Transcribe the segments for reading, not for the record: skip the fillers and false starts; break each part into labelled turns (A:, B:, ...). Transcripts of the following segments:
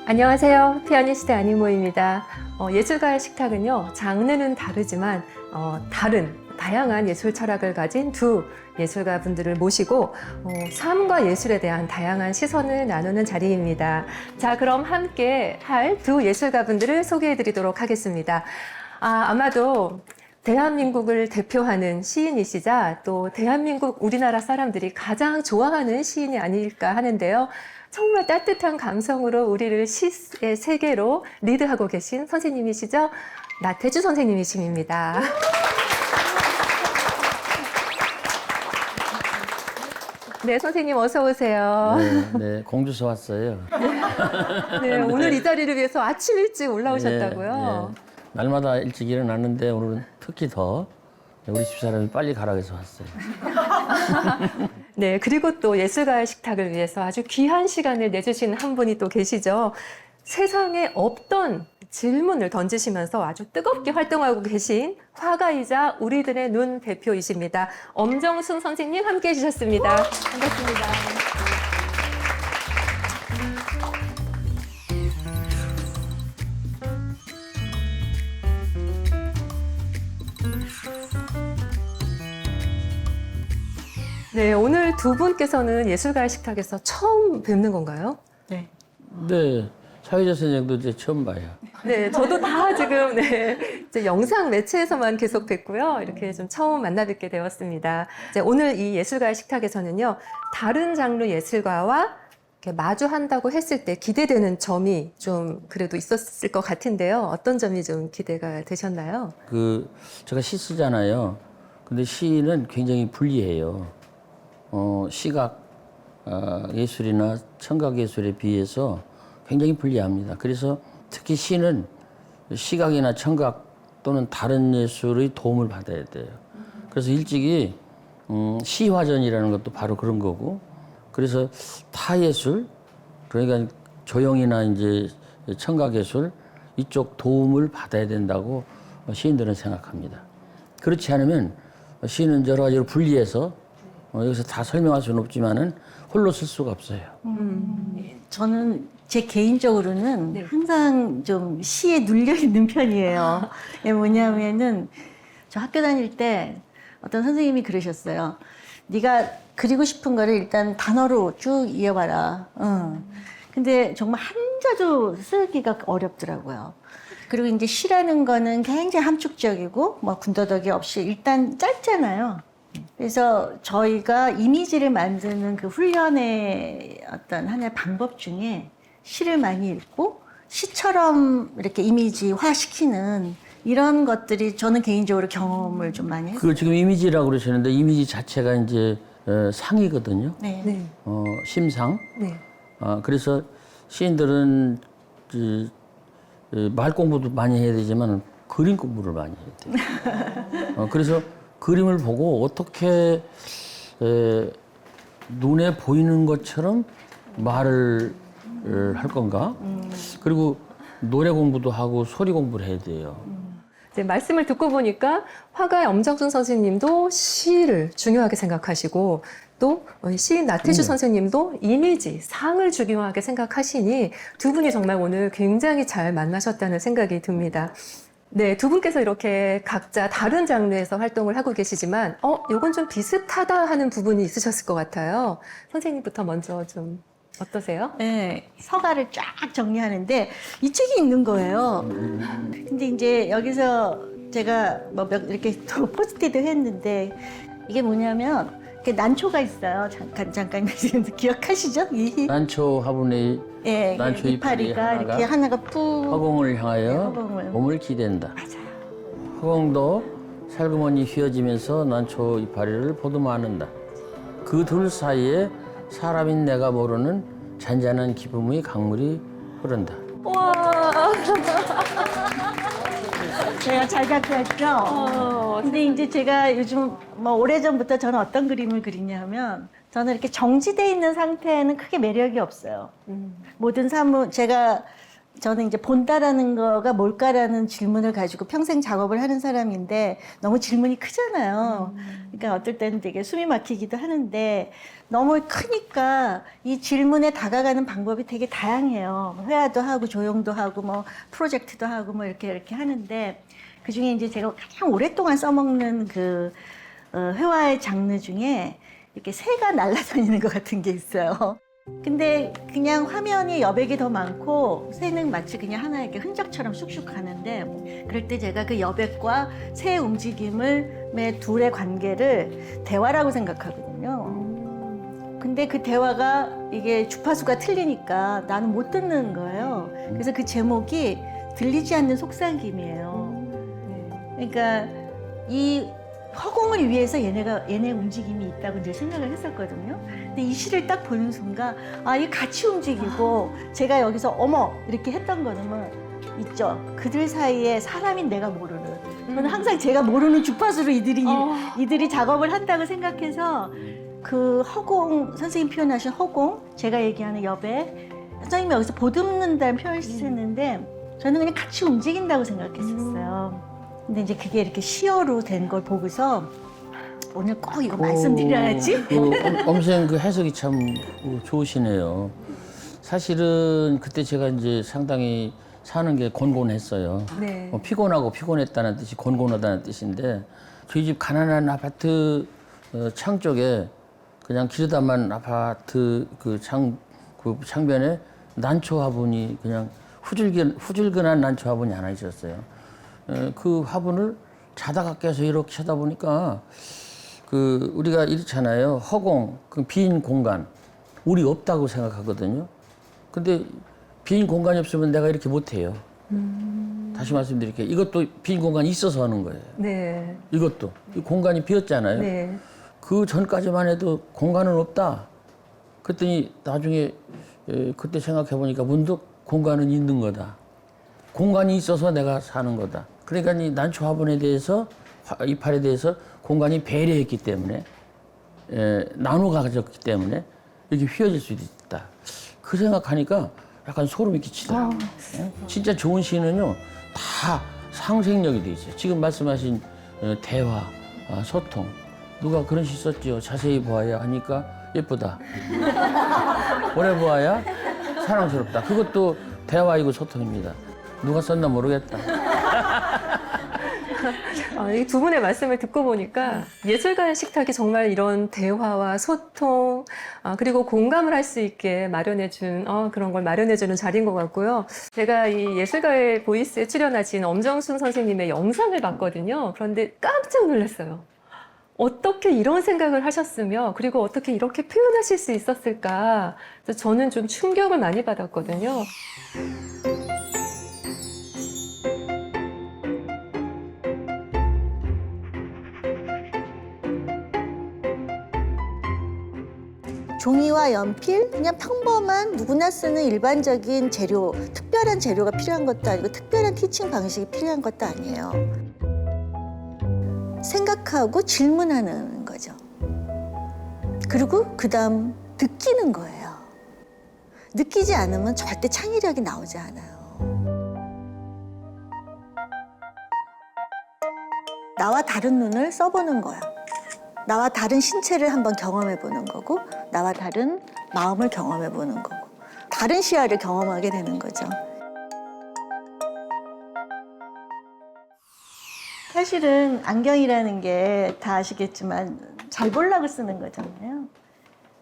A: 안녕하세요. 피아니스트 안희모입니다. 예술가의 식탁은요, 장르는 다르지만 다양한 예술 철학을 가진 두 예술가 분들을 모시고 삶과 예술에 대한 다양한 시선을 나누는 자리입니다. 자, 그럼 함께 할 두 예술가 분들을 소개해 드리도록 하겠습니다. 아마도 대한민국을 대표하는 시인이시자 또 대한민국 우리나라 사람들이 가장 좋아하는 시인이 아닐까 하는데요. 정말 따뜻한 감성으로 우리를 시의 세계로 리드하고 계신 선생님이시죠? 나태주 선생님이십니다. 네, 선생님 어서 오세요.
B: 네, 공주서 왔어요.
A: 네, 오늘 이 자리를 위해서 아침 일찍 올라오셨다고요?
B: 네. 날마다 일찍 일어났는데 오늘은 특히 더 우리 집사람이 빨리 가라고 해서 왔어요.
A: 네, 그리고 또 예술가의 식탁을 위해서 아주 귀한 시간을 내주신 한 분이 또 계시죠. 세상에 없던 질문을 던지시면서 아주 뜨겁게 활동하고 계신 화가이자 우리들의 눈 대표이십니다. 엄정순 선생님 함께 해주셨습니다. 반갑습니다. 네, 오늘 두 분께서는 예술가의 식탁에서 처음 뵙는 건가요?
B: 네, 사회자 선생님도 이제 처음 봐요.
A: 네, 저도 다 지금 이제 영상 매체에서만 계속 뵙고요. 이렇게 좀 처음 만나 뵙게 되었습니다. 이제 오늘 이 예술가의 식탁에서는요, 다른 장르 예술가와 이렇게 마주한다고 했을 때 기대되는 점이 좀 그래도 있었을 것 같은데요. 어떤 점이 좀 기대가 되셨나요?
B: 제가 시 쓰잖아요. 근데 시는 굉장히 불리해요. 시각 예술이나 청각 예술에 비해서 굉장히 불리합니다. 그래서 특히 시는 시각이나 청각 또는 다른 예술의 도움을 받아야 돼요. 그래서 일찍이 시화전이라는 것도 바로 그런 거고, 그래서 타 예술, 그러니까 조형이나 이제 청각 예술 이쪽 도움을 받아야 된다고 시인들은 생각합니다. 그렇지 않으면 시는 여러 가지로 분리해서 여기서 다 설명할 수는 없지만은 홀로 쓸 수가 없어요.
C: 저는 제 개인적으로는
A: 네.
C: 항상 좀 시에 눌려 있는 편이에요. 이게 뭐냐면은 저 학교 다닐 때 어떤 선생님이 그러셨어요. 네가 그리고 싶은 거를 일단 단어로 쭉 이어봐라. 근데 정말 한자도 쓰기가 어렵더라고요. 그리고 이제 시라는 거는 굉장히 함축적이고 뭐 군더더기 없이 일단 짧잖아요. 그래서 저희가 이미지를 만드는 그 훈련의 어떤 하나의 방법 중에 시를 많이 읽고 시처럼 이렇게 이미지화 시키는 이런 것들이 저는 개인적으로 경험을 좀 많이 했어요.
B: 그걸 지금 이미지라고 그러시는데 이미지 자체가 이제 상이거든요.
C: 네.
A: 네.
B: 심상.
A: 네.
B: 그래서 시인들은 말 공부도 많이 해야 되지만 그림 공부를 많이 해야 돼요. 그래서 그림을 보고 어떻게 눈에 보이는 것처럼 말을 할 건가? 그리고 노래 공부도 하고 소리 공부를 해야 돼요.
A: 이제 말씀을 듣고 보니까 화가의 엄정순 선생님도 시를 중요하게 생각하시고 또 시인 나태주 선생님도 이미지, 상을 중요하게 생각하시니 두 분이 정말 오늘 굉장히 잘 만나셨다는 생각이 듭니다. 네, 두 분께서 이렇게 각자 다른 장르에서 활동을 하고 계시지만 요건 좀 비슷하다 하는 부분이 있으셨을 것 같아요. 선생님부터 먼저 좀 어떠세요?
C: 네, 서가를 쫙 정리하는데 이 책이 있는 거예요. 근데 이제 여기서 제가 뭐 이렇게 또 포스트잇도 했는데 이게 뭐냐면 이렇게 난초가 있어요. 잠깐 기억하시죠?
B: 난초 화분에
C: 네,
B: 난초
C: 이파리가 이렇게 하나가 푹
B: 허공을 향하여
C: 네, 허공을.
B: 봄을 기댄다.
C: 맞아요.
B: 허공도 살그머니 휘어지면서 난초 이파리를 보듬어 안는다. 그 둘 사이에 사람인 내가 모르는 잔잔한 기쁨의 강물이 흐른다.
A: 와,
C: 제가 잘 갖고 왔죠. 근데 이제 제가 요즘 뭐 오래전부터 저는 어떤 그림을 그리냐면 저는 이렇게 정지돼 있는 상태에는 크게 매력이 없어요. 모든 사물 저는 이제 본다라는 거가 뭘까라는 질문을 가지고 평생 작업을 하는 사람인데 너무 질문이 크잖아요. 그러니까 어떨 때는 되게 숨이 막히기도 하는데 너무 크니까 이 질문에 다가가는 방법이 되게 다양해요. 회화도 하고 조형도 하고 뭐 프로젝트도 하고 뭐 이렇게 하는데 그 중에 이제 제가 가장 오랫동안 써먹는 그 회화의 장르 중에 이렇게 새가 날아다니는 것 같은 게 있어요. 근데 그냥 화면이 여백이 더 많고 새는 마치 그냥 하나의 이렇게 흔적처럼 쑥쑥 가는데 그럴 때 제가 그 여백과 새의 움직임의 둘의 관계를 대화라고 생각하거든요. 근데 그 대화가 이게 주파수가 틀리니까 나는 못 듣는 거예요. 그래서 그 제목이 들리지 않는 속삭임이에요. 그러니까 이 허공을 위해서 얘네 움직임이 있다고 이제 생각을 했었거든요. 근데 이 시를 딱 보는 순간 이 같이 움직이고 제가 여기서 어머 이렇게 했던 거는 있죠. 그들 사이에 사람인 내가 모르는. 저는 항상 제가 모르는 주파수로 이들이 작업을 한다고 생각해서 그 허공 선생님 표현하신 허공 제가 얘기하는 여백 선생님이 여기서 보듬는다는 표현을 쓰셨는데 저는 그냥 같이 움직인다고 생각했었어요. 근데 이제 그게 이렇게 시어로 된 걸 보고서 오늘 꼭 이거 말씀드려야지.
B: 엄생 그 해석이 참 좋으시네요. 사실은 그때 제가 이제 상당히 사는 게 곤곤했어요.
A: 네.
B: 피곤하고 피곤했다는 뜻이 곤곤하다는 뜻인데 저희 집 가난한 아파트 창 쪽에 그냥 기르다만 아파트 그 창변에 난초 화분이 그냥 후줄근한 난초 화분이 하나 있었어요. 그 화분을 자다가 깨서 이렇게 쳐다보니까 우리가 이렇잖아요. 허공, 그 빈 공간, 우리 없다고 생각하거든요. 근데 빈 공간이 없으면 내가 이렇게 못해요. 다시 말씀드릴게요. 이것도 빈 공간이 있어서 하는 거예요.
A: 네.
B: 이것도. 이 공간이 비었잖아요.
A: 네.
B: 그 전까지만 해도 공간은 없다. 그랬더니 나중에 그때 생각해 보니까 문득 공간은 있는 거다. 공간이 있어서 내가 사는 거다. 그러니까 이 난초 화분에 대해서 이파리에 대해서 공간이 배려했기 때문에 나눠 가졌기 때문에 이렇게 휘어질 수 있다. 그 생각하니까 약간 소름이 끼치더라고요. 진짜 좋은 시는요 다 상생력이 돼 있어요. 지금 말씀하신 대화, 소통. 누가 그런 시 썼죠. 자세히 보아야 하니까 예쁘다. 오래 보아야 사랑스럽다. 그것도 대화이고 소통입니다. 누가 썼나 모르겠다.
A: 이 두 분의 말씀을 듣고 보니까 예술가의 식탁이 정말 이런 대화와 소통, 그리고 공감을 할 수 있게 마련해준, 그런 걸 마련해주는 자리인 것 같고요. 제가 이 예술가의 보이스에 출연하신 엄정순 선생님의 영상을 봤거든요. 그런데 깜짝 놀랐어요. 어떻게 이런 생각을 하셨으며, 그리고 어떻게 이렇게 표현하실 수 있었을까. 그래서 저는 좀 충격을 많이 받았거든요.
C: 종이와 연필, 그냥 평범한 누구나 쓰는 일반적인 재료, 특별한 재료가 필요한 것도 아니고 특별한 티칭 방식이 필요한 것도 아니에요. 생각하고 질문하는 거죠. 그리고 그다음 느끼는 거예요. 느끼지 않으면 절대 창의력이 나오지 않아요. 나와 다른 눈을 써보는 거야. 나와 다른 신체를 한번 경험해보는 거고 나와 다른 마음을 경험해보는 거고 다른 시야를 경험하게 되는 거죠. 사실은 안경이라는 게 다 아시겠지만 잘 보려고 쓰는 거잖아요.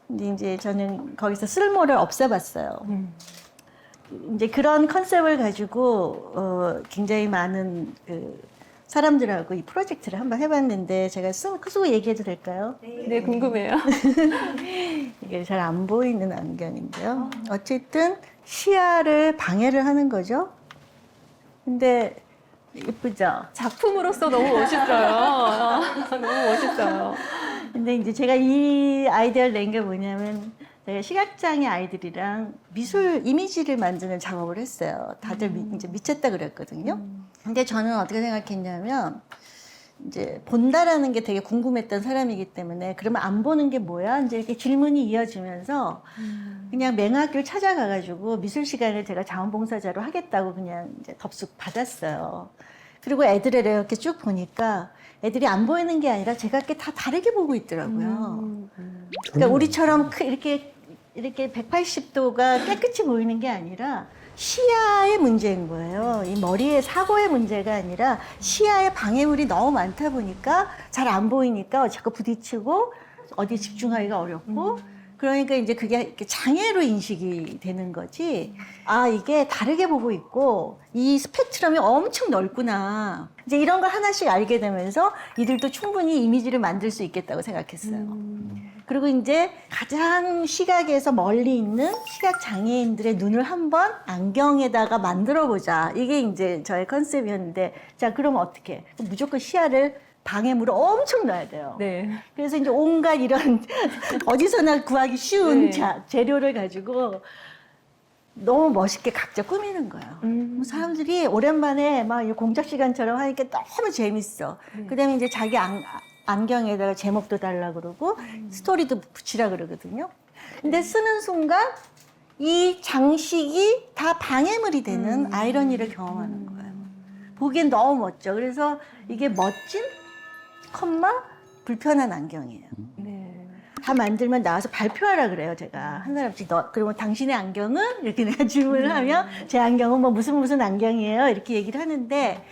C: 근데 이제 저는 거기서 쓸모를 없애봤어요. 이제 그런 컨셉을 가지고 굉장히 많은 사람들하고 이 프로젝트를 한번 해봤는데 제가 쓰고 얘기해도 될까요?
A: 네, 궁금해요.
C: 이게 잘 안 보이는 안경인데요. 어쨌든 시야를 방해를 하는 거죠. 근데 예쁘죠?
A: 작품으로서 너무 멋있어요. 너무 멋있어요.
C: 근데 이제 제가 이 아이디어를 낸 게 뭐냐면 제가 시각장애 아이들이랑 미술 이미지를 만드는 작업을 했어요. 다들 이제 미쳤다 그랬거든요. 근데 저는 어떻게 생각했냐면 이제 본다라는 게 되게 궁금했던 사람이기 때문에 그러면 안 보는 게 뭐야? 이제 이렇게 질문이 이어지면서 그냥 맹학교를 찾아가가지고 미술 시간을 제가 자원봉사자로 하겠다고 그냥 이제 덥석 받았어요. 그리고 애들을 이렇게 쭉 보니까 애들이 안 보이는 게 아니라 제가 이렇게 다 다르게 보고 있더라고요. 그러니까 우리처럼 이렇게 180도가 깨끗이 보이는 게 아니라 시야의 문제인 거예요. 이 머리의 사고의 문제가 아니라 시야에 방해물이 너무 많다 보니까 잘 안 보이니까 자꾸 부딪히고 어디 집중하기가 어렵고 그러니까 이제 그게 이렇게 장애로 인식이 되는 거지. 아, 이게 다르게 보고 있고 이 스펙트럼이 엄청 넓구나. 이제 이런 걸 하나씩 알게 되면서 이들도 충분히 이미지를 만들 수 있겠다고 생각했어요. 그리고 이제 가장 시각에서 멀리 있는 시각 장애인들의 눈을 한번 안경에다가 만들어 보자. 이게 이제 저의 컨셉이었는데, 자, 그럼 어떻게? 무조건 시야를 방해물을 엄청 넣어야 돼요.
A: 네.
C: 그래서 이제 온갖 이런 어디서나 구하기 쉬운
A: 네.
C: 재료를 가지고 너무 멋있게 각자 꾸미는 거예요. 사람들이 오랜만에 막 공작 시간처럼 하니까 너무 재밌어. 그다음에 이제 자기 안경에다가 제목도 달라 그러고 스토리도 붙이라 그러거든요. 근데 쓰는 순간 이 장식이 다 방해물이 되는 아이러니를 경험하는 거예요. 보기엔 너무 멋져. 그래서 이게 멋진 컴마 불편한 안경이에요.
A: 네.
C: 다 만들면 나와서 발표하라 그래요, 제가. 한 사람씩 그러면 당신의 안경은? 이렇게 내가 질문을 하면 제 안경은 뭐 무슨 안경이에요? 이렇게 얘기를 하는데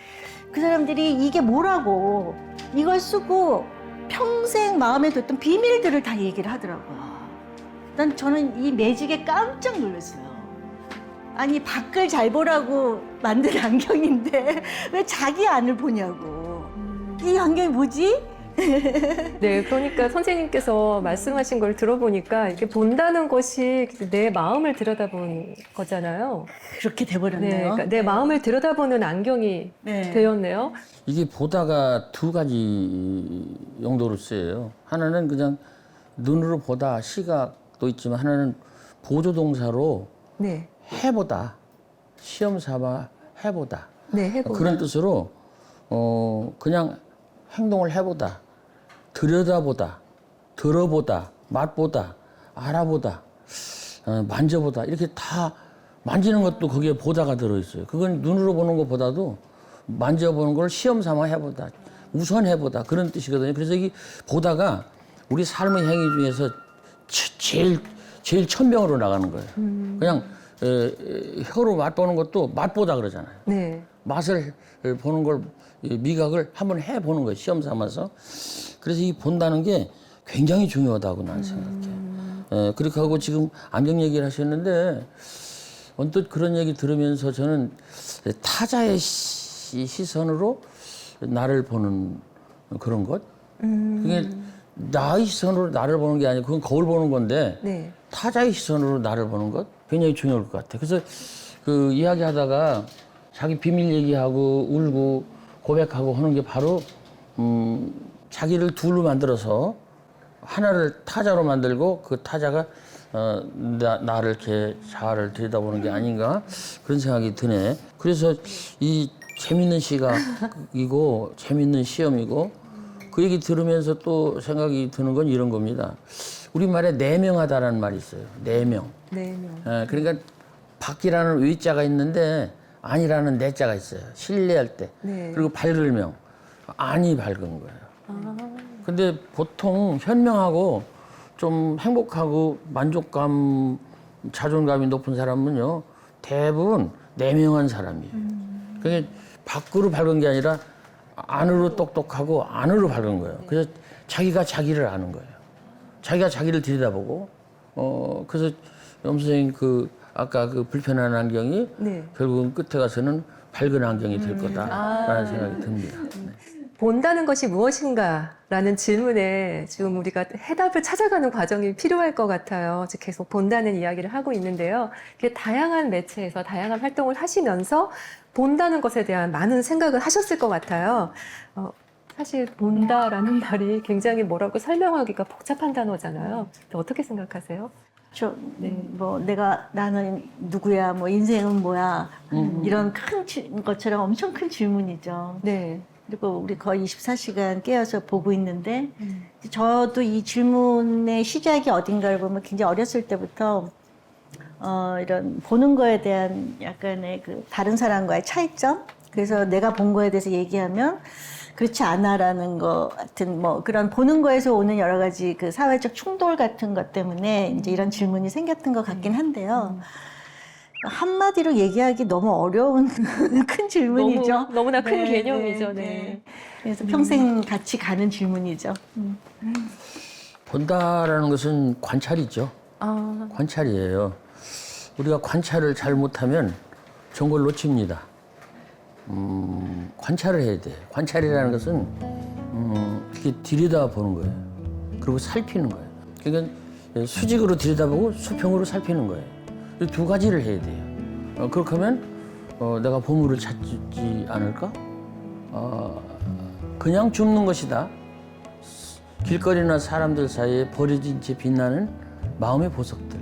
C: 그 사람들이 이게 뭐라고 이걸 쓰고 평생 마음에 뒀던 비밀들을 다 얘기를 하더라고요. 저는 이 매직에 깜짝 놀랐어요. 아니, 밖을 잘 보라고 만든 안경인데 왜 자기 안을 보냐고. 이 안경이 뭐지?
A: 네, 그러니까 선생님께서 말씀하신 걸 들어보니까 이렇게 본다는 것이 내 마음을 들여다본 거잖아요.
C: 그렇게 돼버렸네요.
A: 네, 그러니까 내 마음을 들여다보는 안경이
C: 네.
A: 되었네요.
B: 이게 보다가 두 가지 용도로 쓰여요. 하나는 그냥 눈으로 보다 시각도 있지만 하나는 보조동사로
A: 네,
B: 해보다, 시험 삼아 해보다.
A: 네, 해보다.
B: 그런 뜻으로 그냥 행동을 해보다, 들여다보다, 들어보다, 맛보다, 알아보다, 만져보다 이렇게 다 만지는 것도 거기에 보다가 들어있어요. 그건 눈으로 보는 것보다도 만져보는 걸 시험 삼아 해보다, 우선 해보다 그런 뜻이거든요. 그래서 이 보다가 우리 삶의 행위 중에서 제일 천명으로 나가는 거예요. 그냥 혀로 맛보는 것도 맛보다 그러잖아요.
A: 네.
B: 맛을 보는 걸 미각을 한번 해보는 거예요. 시험 삼아서. 그래서 이 본다는 게 굉장히 중요하다고 나는 생각해요. 그렇게 하고 지금 안경 얘기를 하셨는데 언뜻 그런 얘기 들으면서 저는 타자의 시선으로 나를 보는 그런 것. 그게 나의 시선으로 나를 보는 게 아니고 그건 거울 보는 건데
A: 네.
B: 타자의 시선으로 나를 보는 것 굉장히 중요할 것 같아요. 그래서 그 이야기하다가 자기 비밀 얘기하고 울고 고백하고 하는 게 바로 자기를 둘로 만들어서 하나를 타자로 만들고 그 타자가 나를 이렇게 자아를 들여다보는 게 아닌가 그런 생각이 드네. 그래서 이 재밌는 시각이고 재밌는 시험이고 그 얘기 들으면서 또 생각이 드는 건 이런 겁니다. 우리말에 내명하다라는 말이 있어요. 내명.
A: 네.
B: 그러니까 밖이라는 의자가 있는데 아니라는 내자가 있어요. 신뢰할 때.
A: 네.
B: 그리고 밝을 명. 안이 밝은 거예요. 근데 보통 현명하고 좀 행복하고 만족감, 자존감이 높은 사람은요, 대부분 내명한 사람이에요. 그게 밖으로 밝은 게 아니라 안으로 똑똑하고 안으로 밝은 거예요. 그래서 자기가 자기를 아는 거예요. 자기가 자기를 들여다보고, 그래서 염 선생님 아까 그 불편한 안경이
A: 네.
B: 결국은 끝에 가서는 밝은 안경이 될 거다라는 생각이 듭니다. 네.
A: 본다는 것이 무엇인가라는 질문에 지금 우리가 해답을 찾아가는 과정이 필요할 것 같아요. 즉 계속 본다는 이야기를 하고 있는데요. 이렇게 다양한 매체에서 다양한 활동을 하시면서 본다는 것에 대한 많은 생각을 하셨을 것 같아요. 사실 본다라는 말이 굉장히 뭐라고 설명하기가 복잡한 단어잖아요. 어떻게 생각하세요?
C: 뭐 나는 누구야, 뭐 인생은 뭐야, 이런 큰 것처럼 엄청 큰 질문이죠.
A: 네.
C: 그리고 우리 거의 24시간 깨어서 보고 있는데, 저도 이 질문의 시작이 어딘가를 보면 굉장히 어렸을 때부터 이런 보는 거에 대한 약간의 그 다른 사람과의 차이점? 그래서 내가 본 거에 대해서 얘기하면 그렇지 않아라는 거 같은 뭐 그런 보는 거에서 오는 여러 가지 그 사회적 충돌 같은 것 때문에 이제 이런 질문이 생겼던 것 같긴 한데요. 한마디로 얘기하기 너무 어려운 큰 질문이죠.
A: 너무나 큰
C: 네,
A: 개념이죠.
C: 네,
A: 네.
C: 네. 그래서 평생 같이 가는 질문이죠.
B: 본다라는 것은 관찰이죠.
A: 아,
B: 관찰이에요. 우리가 관찰을 잘 못하면 좋은 걸 놓칩니다. 관찰을 해야 돼. 관찰이라는 것은 이렇게 들여다보는 거예요. 그리고 살피는 거예요. 그러니까 수직으로 들여다보고 수평으로 살피는 거예요. 이 두 가지를 해야 돼요. 그렇게 하면 내가 보물을 찾지 않을까? 그냥 줍는 것이다. 길거리나 사람들 사이에 버려진 채 빛나는 마음의 보석들.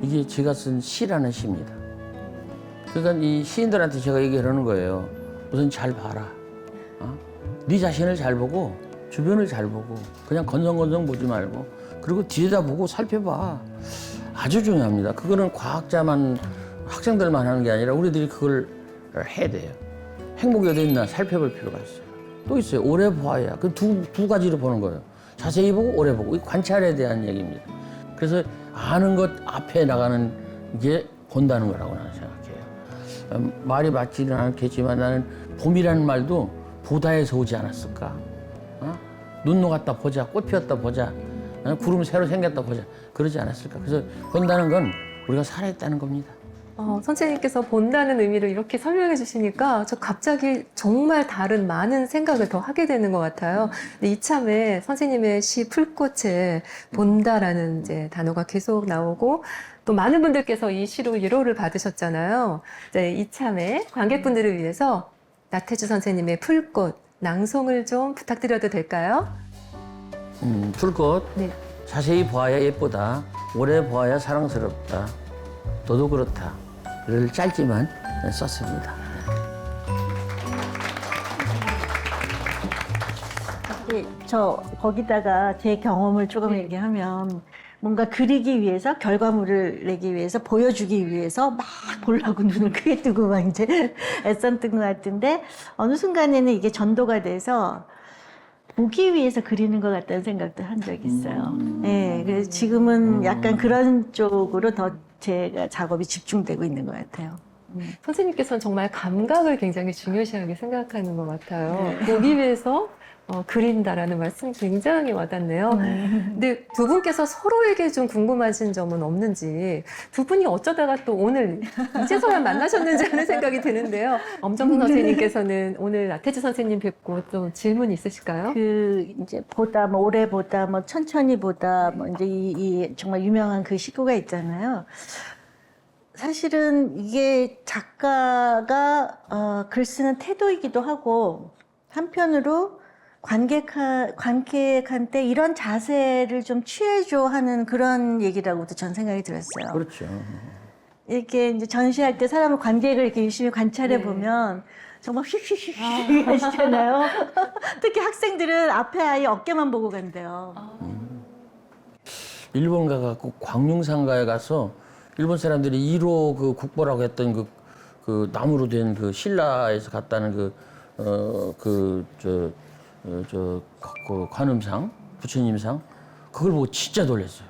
B: 이게 제가 쓴 시라는 시입니다. 그러니까 이 시인들한테 제가 얘기를 하는 거예요. 우선 잘 봐라. 네 자신을 잘 보고 주변을 잘 보고 그냥 건성건성 보지 말고 그리고 들여다보고 살펴봐. 아주 중요합니다. 그거는 과학자만 학생들만 하는 게 아니라 우리들이 그걸 해야 돼요. 행복이 어디 있나 살펴볼 필요가 있어요. 또 있어요. 오래 보아야. 그 두 가지로 보는 거예요. 자세히 보고 오래 보고. 이 관찰에 대한 얘기입니다. 그래서 아는 것 앞에 나가는 게 본다는 거라고 나는 생각해요. 말이 맞지는 않겠지만 나는 봄이라는 말도 보다에서 오지 않았을까? 눈 녹았다 보자, 꽃 피었다 보자, 구름 새로 생겼다 보자, 그러지 않았을까? 그래서 본다는 건 우리가 살아있다는 겁니다.
A: 선생님께서 본다는 의미를 이렇게 설명해 주시니까 저 갑자기 정말 다른 많은 생각을 더 하게 되는 것 같아요. 근데 이참에 선생님의 시 풀꽃에 본다라는 이제 단어가 계속 나오고 또 많은 분들께서 이 시로 위로를 받으셨잖아요. 이제 이참에 관객분들을 위해서 나태주 선생님의 풀꽃 낭송을 좀 부탁드려도 될까요?
B: 풀꽃.
A: 네.
B: 자세히 보아야 예쁘다. 오래 보아야 사랑스럽다. 너도 그렇다. 를 짧지만 썼습니다.
C: 저 거기다가 제 경험을 조금 얘기하면 뭔가 그리기 위해서 결과물을 내기 위해서 보여주기 위해서 막 보려고 눈을 크게 뜨고 막 이제 애썼던 것 같은데 어느 순간에는 이게 전도가 돼서 보기 위해서 그리는 것 같다는 생각도 한 적이 있어요. 네, 그래서 지금은 약간 그런 쪽으로 더 제가 작업이 집중되고 있는 것 같아요.
A: 선생님께서는 정말 감각을 굉장히 중요시하게 생각하는 것 같아요. 보기 위해서 그린다라는 말씀 굉장히 와닿네요. 근데 두 분께서 서로에게 좀 궁금하신 점은 없는지 두 분이 어쩌다가 또 오늘 이제서야 만나셨는지 하는 생각이 드는데요. 엄정순 선생님께서는 오늘 나태주 선생님 뵙고 좀 질문 있으실까요?
C: 이제 보다 뭐 오래 보다 뭐 천천히 보다 뭐 이제 이 정말 유명한 그 시구가 있잖아요. 사실은 이게 작가가 글 쓰는 태도이기도 하고 한편으로 관객한테 이런 자세를 좀 취해줘 하는 그런 얘기라고도 전 생각이 들었어요.
B: 그렇죠.
C: 이렇게 이제 전시할 때 사람을 관객을 이렇게 유심히 관찰해 보면 정말 휙휙휙 하시잖아요. 특히 학생들은 앞에 아이 어깨만 보고 간대요.
B: 일본 가갖고 광룡산가에 가서 일본 사람들이 1호 그 국보라고 했던 그 나무로 된 그 신라에서 갔다는 그 관음상, 부처님상, 그걸 보고 진짜 놀랐어요.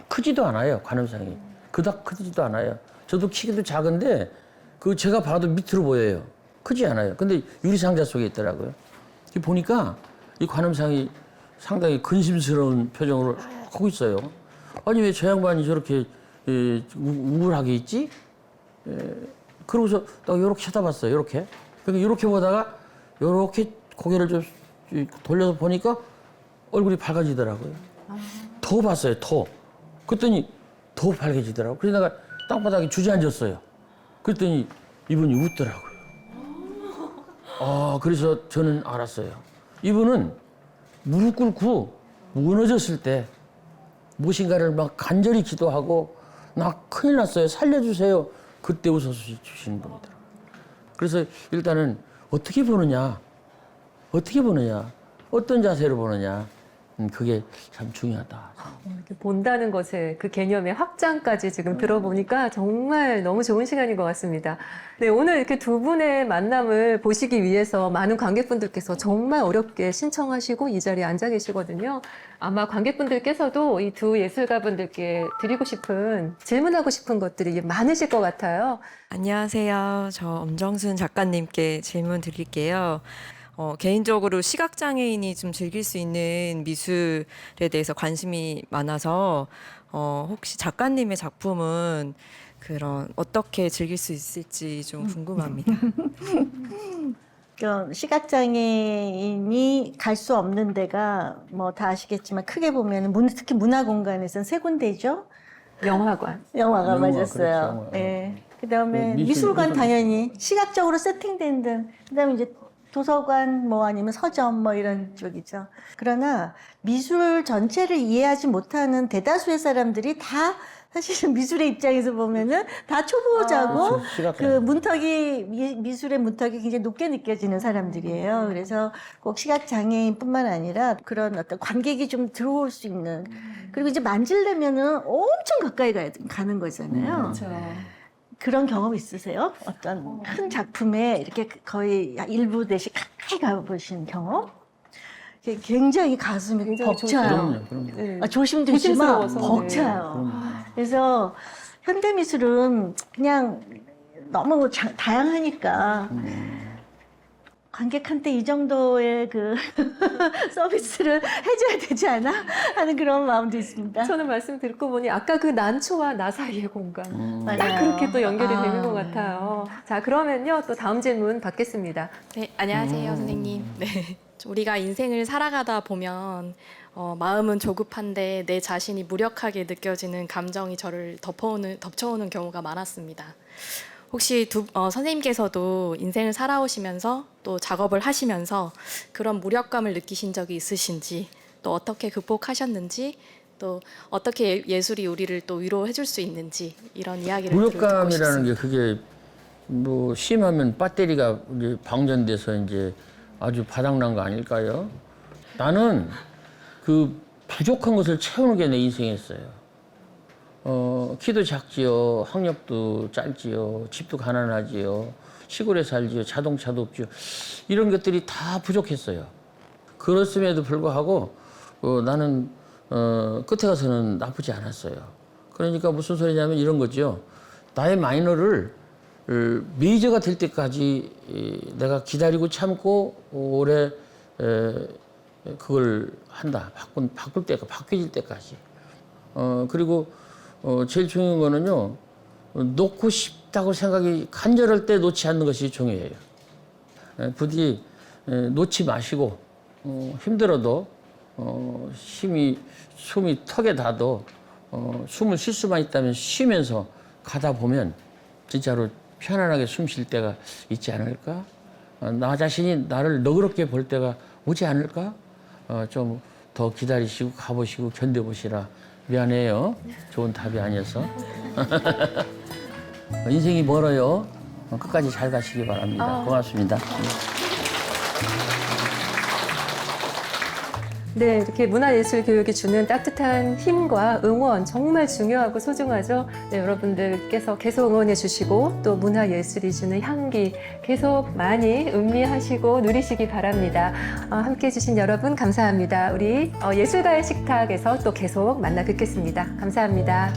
B: 크지도 않아요, 관음상이. 그닥 크지도 않아요. 저도 키도 작은데, 제가 봐도 밑으로 보여요. 크지 않아요. 근데 유리상자 속에 있더라고요. 보니까 이 관음상이 상당히 근심스러운 표정으로 하고 있어요. 아니, 왜 저 양반이 저렇게 우울하게 있지? 그러고서 딱 요렇게 쳐다봤어요, 요렇게. 그러니까 요렇게 보다가 요렇게 고개를 좀 돌려서 보니까 얼굴이 밝아지더라고요. 더 봤어요, 더. 그랬더니 더 밝아지더라고요. 그래서 내가 땅바닥에 주저앉았어요. 그랬더니 이분이 웃더라고요. 그래서 저는 알았어요. 이분은 무릎 꿇고 무너졌을 때 무엇인가를 막 간절히 기도하고 나 큰일 났어요. 살려주세요. 그때 웃어서 주시는 분이더라고요. 그래서 일단은 어떻게 보느냐, 어떤 자세로 보느냐, 그게 참 중요하다.
A: 이렇게 본다는 것에 그 개념의 확장까지 지금 들어보니까 정말 너무 좋은 시간인 것 같습니다. 네, 오늘 이렇게 두 분의 만남을 보시기 위해서 많은 관객분들께서 정말 어렵게 신청하시고 이 자리에 앉아 계시거든요. 아마 관객분들께서도 이 두 예술가분들께 드리고 싶은, 질문하고 싶은 것들이 많으실 것 같아요.
D: 안녕하세요. 저 엄정순 작가님께 질문 드릴게요. 개인적으로 시각장애인이 좀 즐길 수 있는 미술에 대해서 관심이 많아서 혹시 작가님의 작품은 그런 어떻게 즐길 수 있을지 좀 궁금합니다.
C: 시각장애인이 갈 수 없는 데가 뭐 다 아시겠지만 크게 보면 특히 문화공간에서는 세 군데죠.
A: 영화관.
C: 영화가
B: 영화,
C: 맞았어요.
B: 그렇죠.
C: 예. 그다음에
B: 미술,
C: 미술관
B: 미술.
C: 당연히 시각적으로 세팅된 데. 그다음에 이제 도서관 뭐 아니면 서점 뭐 이런 쪽이죠. 그러나 미술 전체를 이해하지 못하는 대다수의 사람들이 다 사실은 미술의 입장에서 보면은 다 초보자고 그 문턱이 미술의 문턱이 굉장히 높게 느껴지는 사람들이에요. 그래서 꼭 시각 장애인뿐만 아니라 그런 어떤 관객이 좀 들어올 수 있는 그리고 이제 만지려면은 엄청 가까이 가는 거잖아요.
A: 그렇죠.
C: 그런 경험 있으세요? 어떤 큰 작품에 이렇게 거의 일부 대씩 가까이 가보신 경험? 굉장히 가슴이
A: 굉장히
C: 벅차요.
B: 그럼요.
A: 네.
C: 조심도 있지만
A: 조심스러워서,
C: 벅차요. 그래서 현대미술은 그냥 너무 다양하니까 관객한테 이 정도의 그 서비스를 해줘야 되지 않아? 하는 그런 마음도 있습니다.
A: 저는 말씀 듣고 보니 아까 그 난초와 나 사이의 공간. 딱
C: 맞아요.
A: 그렇게 또 연결이
C: 아,
A: 되는 것 같아요. 자, 그러면요. 또 다음 질문 받겠습니다.
E: 네, 안녕하세요, 선생님. 네. 우리가 인생을 살아가다 보면 마음은 조급한데 내 자신이 무력하게 느껴지는 감정이 저를 덮쳐오는 경우가 많았습니다. 혹시 선생님께서도 인생을 살아오시면서 또 작업을 하시면서 그런 무력감을 느끼신 적이 있으신지, 또 어떻게 극복하셨는지, 또 어떻게 예술이 우리를 또 위로해 줄 수 있는지 이런 이야기를 듣고
B: 무력감이라는
E: 싶습니다.
B: 게 그게 뭐 심하면 배터리가 이제 방전돼서 이제 아주 바닥난 거 아닐까요? 나는 그 부족한 것을 채우는 게 내 인생이었어요. 키도 작지요, 학력도 짧지요, 집도 가난하지요, 시골에 살지요, 자동차도 없지요. 이런 것들이 다 부족했어요. 그렇음에도 불구하고 나는 끝에 가서는 나쁘지 않았어요. 그러니까 무슨 소리냐면 이런 거죠. 나의 마이너를 메이저가 될 때까지 내가 기다리고 참고 오래 그걸 한다. 바뀌질 때까지. 그리고 제일 중요한 거는요. 놓고 싶다고 생각이 간절할 때 놓지 않는 것이 중요해요. 부디 놓지 마시고 힘들어도 숨이 턱에 닿아도 숨을 쉴 수만 있다면 쉬면서 가다 보면 진짜로 편안하게 숨 쉴 때가 있지 않을까? 나 자신이 나를 너그럽게 볼 때가 오지 않을까? 좀 더 기다리시고 가보시고 견뎌보시라. 미안해요. 좋은 답이 아니어서. 인생이 멀어요. 끝까지 잘 가시기 바랍니다. 고맙습니다.
A: 네, 이렇게 문화예술 교육이 주는 따뜻한 힘과 응원 정말 중요하고 소중하죠. 네, 여러분들께서 계속 응원해 주시고 또 문화예술이 주는 향기 계속 많이 음미하시고 누리시기 바랍니다. 함께 해주신 여러분 감사합니다. 우리 예술가의 식탁에서 또 계속 만나 뵙겠습니다. 감사합니다.